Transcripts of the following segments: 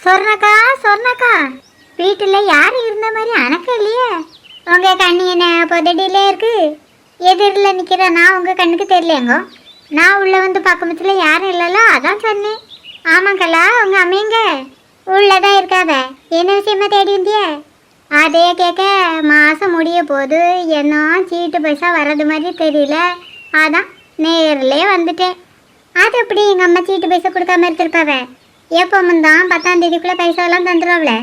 சொர்ணக்கா சொர்ணக்கா, வீட்டில் யாரும் இருந்த மாதிரி அணக்கம் இல்லையே. உங்கள் கண்ணு என்ன புதடியிலே இருக்கு. எதிரில் நிற்கிற நான் உங்கள் கண்ணுக்கு தெரியலையங்கோ. நான் உள்ளே வந்து பக்கமத்தில் யாரும் இல்லைல்ல, அதான் சொன்னேன். ஆமாங்கல்லா, உங்கள் அம்மையங்க உள்ளதான் இருக்காத. என்ன விஷயமா தேடி இருந்திய? அதே கேட்க மாதம் முடிய போது என்ன சீட்டு பைசா வர்றது மாதிரி தெரியல, அதான் நேரிலே வந்துட்டேன். அது எப்படி எங்கள் அம்மா சீட்டு பைசா கொடுக்காம இருந்திருப்பாவ? எப்போ தான் 10ஆம் தேதிக்குள்ளே பைசாவெல்லாம் தந்துடுவாங்களே.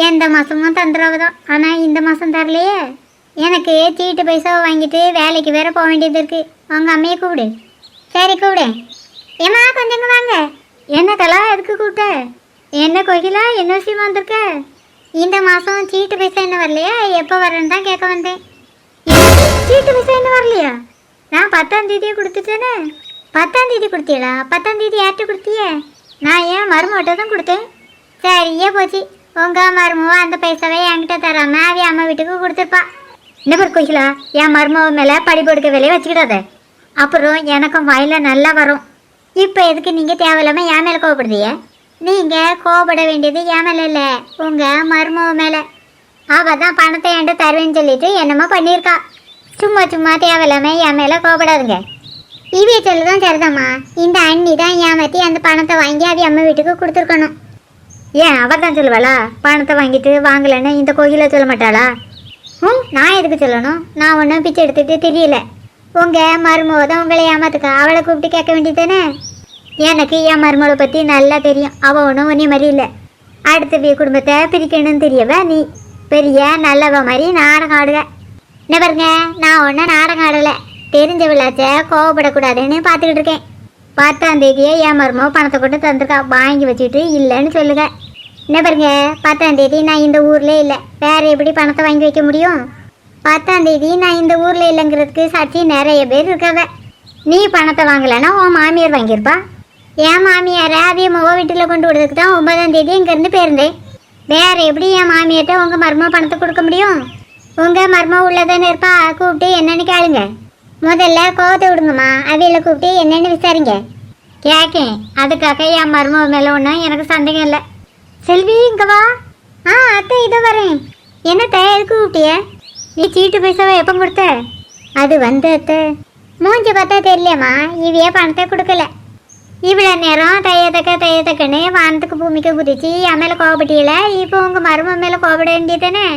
எந்த மாதமும் தந்துடுவதான், ஆனால் இந்த மாதம் தரலையே. எனக்கு சீட்டு பைசாவை வாங்கிட்டு வேலைக்கு வேற போக வேண்டியது இருக்கு. உங்கள் அம்மையை கூப்பிடு. சரி கூப்பிடு. ஏமா கொஞ்சங்க வாங்க. என்ன கலா, எதுக்கு கூப்பிட்ட? என்ன கோகிலா, என்ன விஷயமா வந்திருக்க? இந்த மாதம் சீட்டு பைசா என்ன வரலையா? எப்போ வரேன்னு தான் கேட்க வந்தேன். சீட்டு பைசா என்ன வரலையா? நான் 10ஆம் தேதியே கொடுத்துட்டேனே. 10ஆம் தேதி கொடுத்தீங்களா? 10ஆம் தேதி யார்கிட்ட கொடுத்திய? நான் ஏன் மருமகிட்ட தான் கொடுத்தேன். சரியே போச்சு. உங்கள் மருமவ அந்த பைசாவை என்கிட்ட தராம அவ அம்மா வீட்டுக்கு கொடுத்துருப்பா. என்ன பேர் கோகிலா, என் மருமவ மேலே படி கொடுக்க வேலையை வச்சுக்கிடாத. அப்புறம் எனக்கும் வாயில் நல்லா வரும். இப்போ எதுக்கு நீங்கள் தேவையில்லாமல் என் மேலே கோவப்படுதிய? நீங்கள் கோவப்பட வேண்டியது என் மேலே இல்லை, உங்கள் மருமவ மேலே. அவள் தான் பணத்தை என்கிட்ட தருவேன்னு சொல்லிட்டு என்னமோ பண்ணியிருக்கா. சும்மா சும்மா தேவையில்லாமல் என் மேலே கோவப்படாதுங்க. இவிய சொல்லுதான் சரிதாம்மா. இந்த அண்ணி தான் ஏமாற்றி அந்த பணத்தை வாங்கி அவ அம்மா வீட்டுக்கு கொடுத்துருக்கணும். ஏன் அவர் தான் சொல்லுவாளா? பணத்தை வாங்கிட்டு வாங்கலைன்னு இந்த கோயிலை சொல்ல மாட்டாளா? நான் எதுக்கு சொல்லணும்? நான் ஒன்றும் பிச்சை எடுத்துகிட்டு தெரியல. உங்கள் மருமக தான் உங்களை ஏமாத்துக்கா. அவளை கூப்பிட்டு கேட்க வேண்டியதானே? எனக்கு என் மருமகளை பற்றி நல்லா தெரியும். அவள் ஒன்றும் ஒன்றே மாதிரி இல்லை. அடுத்த குடும்பத்தை பிரிக்கணும்னு தெரியவ நீ பெரிய நல்லவ மாதிரி நாடகம் ஆடுக. என்ன பாருங்க, நான் ஒன்றும் நாடகம் ஆடலை. தெரிஞ்ச விழாச்ச கோவப்படக்கூடாதுன்னு பார்த்துக்கிட்டு இருக்கேன். 10ஆம் தேதியே என் மருமக பணத்தை கொண்டு தந்திருக்கா. வாங்கி வச்சுட்டு இல்லைன்னு சொல்லுங்க. என்ன பாருங்க, 10ஆம் தேதி நான் இந்த ஊரில் இல்லை. வேறு எப்படி பணத்தை வாங்கி வைக்க முடியும்? 10ஆம் தேதி நான் இந்த ஊரில் இல்லைங்கிறதுக்கு சாட்சி நிறைய பேர் இருக்காவ. நீ பணத்தை வாங்கலைன்னா உன் மாமியார் வாங்கியிருப்பா. என் மாமியாரை அதே முக வீட்டில் கொண்டு விடுறதுக்கு தான் 9ஆம் தேதி இங்கேருந்து போயிருந்தேன். வேறு எப்படி என் மாமியார்கிட்ட உங்கள் மருமக பணத்தை கொடுக்க முடியும்? உங்கள் மருமக உள்ளதானே இருப்பா. கூப்பிட்டு என்னென்னு கேளுங்க. முதல்ல கோவத்தை விடுங்கம்மா. அவையில கூப்பிட்டு என்னென்னு விசாரிங்க. கேட்கேன். அதுக்காக என் மருமக மேலே ஒன்றும் எனக்கு சந்தேகம் இல்லை. செல்வி இங்கே வா. அத்தை இதோ வரேன். என்னத்த எதுக்கு கூப்பிட்டிய? நீ சீட்டு பைசாவை எப்போ கொடுத்த? அது வந்து அத்தை மூஞ்சி பார்த்தா தெரியலையம்மா. இவையே பணத்தை கொடுக்கல. இவ்வளோ நேரம் தையத்தக்கன்னு வானத்துக்கு பூமிக்கு குதிச்சு என் மேலே கோவப்பட்டியல. இப்போ உங்கள் மருமக மேலே கோவப்பட வேண்டியதானே?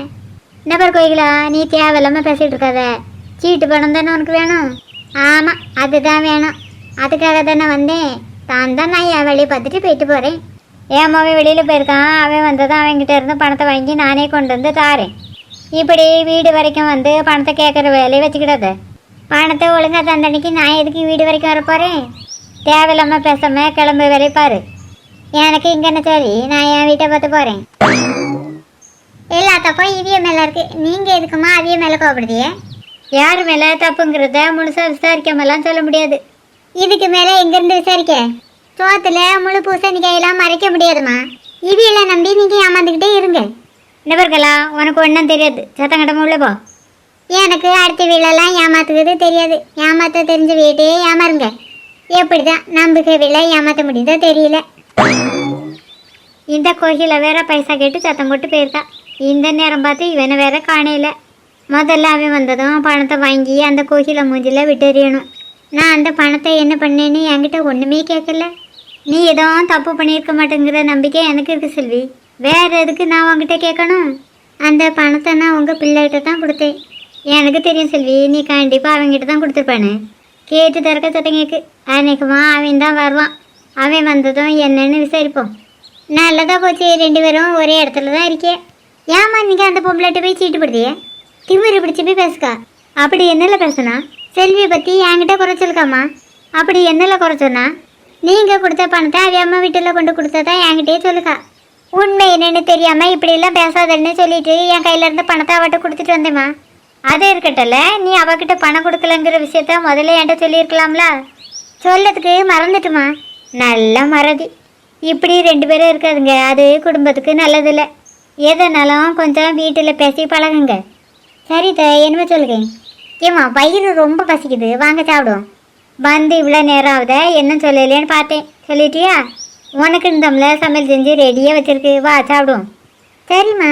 நபர் கோயிலா, நீ தேவையில்லாமல் பேசிகிட்டு இருக்காத. சீட்டு பணம் தானே உனக்கு வேணும்? ஆமாம், அதுதான் வேணும். அதுக்காக தானே வந்தேன். தான் நான் என் வேலையை பார்த்துட்டு போயிட்டு போகிறேன். என் மகன் வெளியில் போயிருக்கான். அவன் வந்ததான் அவன்கிட்ட இருந்து பணத்தை வாங்கி நானே கொண்டு வந்து தாரேன். இப்படி வீடு வரைக்கும் வந்து பணத்தை கேட்குற வேலையை வச்சுக்கிடாத. பணத்தை ஒழுங்காக தந்தன்னைக்கு நான் எதுக்கு வீடு வரைக்கும் வரப்போகிறேன்? தேவையில்லாமல் பேசாமல் கிளம்பு வேலையை பாரு. எனக்கு இங்கே என்ன சரி, நான் என் வீட்டை பார்த்து போகிறேன். எல்லா தப்பும் இவிய மேலே இருக்குது. நீங்கள் எதுக்குமா அவிய மேலே கோவப்படுதியே? யார் மேலே தப்புங்கிறத முழுசாக விசாரிக்காமலாம் சொல்ல முடியாது. இதுக்கு மேலே எங்கேருந்து விசாரிக்க? சோத்தில் முழு பூசணிக்காயெல்லாம் மறைக்க முடியாதுமா. இவியெல்லாம் நம்பி நீங்கள் ஏமாந்துக்கிட்டே இருங்க. நபர்களா, உனக்கு ஒன்றும் தெரியாது. சத்தங்கடமா உள்ள போ. எனக்கு அடுத்த வீடெல்லாம் ஏமாத்துக்கிறது தெரியாது. ஏமாற்ற தெரிஞ்ச வீட்டையே ஏமாறுங்க. எப்படி தான் நம்பிக்கை வீழ ஏமாற்ற முடியுதோ தெரியல. இந்த கோயிலில் வேற பைசா கேட்டு சத்தம் போட்டு போயிருக்கா. இந்த நேரம் பார்த்து இவனை வேற காணையில். முதல்ல அவன் வந்ததும் பணத்தை வாங்கி அந்த கோயிலை மூஞ்சில் விட்டெறியணும். நான் அந்த பணத்தை என்ன பண்ணேன்னு என்கிட்ட ஒன்றுமே கேட்கல. நீ எதுவும் தப்பு பண்ணியிருக்க மாட்டேங்கிற நம்பிக்கை எனக்கு இருக்குது செல்வி. வேறு எதுக்கு நான் உங்ககிட்ட கேட்கணும்? அந்த பணத்தை நான் உங்கள் பிள்ளைகிட்ட தான் கொடுத்தேன். எனக்கு தெரியும் செல்வி, நீ கண்டிப்பாக அவங்ககிட்ட தான் கொடுத்துருப்பானு. கேட்டு திறக்க சத்தம் கேட்கு. அன்னைக்குமா அவன் தான் வருவான். அவன் வந்ததும் என்னன்னு விசாரிப்போம். நல்லதாக போச்சு. 2 பேரும் ஒரே இடத்துல தான் இருக்கே. ஏம்மா நீங்கள் அந்த பொம்பளைகிட்ட போய் சீட்டு படுத்தியே? திமிரு பிடிச்சி போய் பேசுக்கா. அப்படி என்னல பேசுனா? செல்வியை பற்றி என்கிட்ட குறைச்சிருக்காம்மா. அப்படி என்னல குறைச்சோன்னா? நீங்கள் கொடுத்த பணத்தை அவ அம்மா வீட்டில் கொண்டு கொடுத்ததான் என்கிட்டயே சொல்லுக்கா. உண்மை என்னன்னு தெரியாமல் இப்படியெல்லாம் பேசாதன்னு சொல்லிட்டு என் கையில் இருந்த பணத்தை அவட்ட கொடுத்துட்டு வந்தேம்மா. அது இருக்கட்டல, நீ அவகிட்ட பணம் கொடுக்கலங்கிற விஷயத்த முதல்ல என்கிட்ட சொல்லியிருக்கலாம்ல. சொல்லதுக்கு மறந்துட்டுமா. நல்ல மறதி. இப்படி 2 பேரும் இருக்காதுங்க. அது குடும்பத்துக்கு நல்லதில்லை. எதனாலும் கொஞ்சம் வீட்டில் பேசி பழகுங்க. சரி என்னமே சொல்லுங்க. ஏம்மா வயிறு ரொம்ப பசிக்குது, வாங்க சாப்பிடுவோம். வந்து இவ்வளோ நேரம் ஆகுத, என்ன சொல்லலையேன்னு பார்த்தேன். சொல்லிட்டியா? உனக்கு இந்த சமையல் செஞ்சு ரெடியாக வச்சிருக்கு, வா சாப்பிடுவோம். சரிம்மா.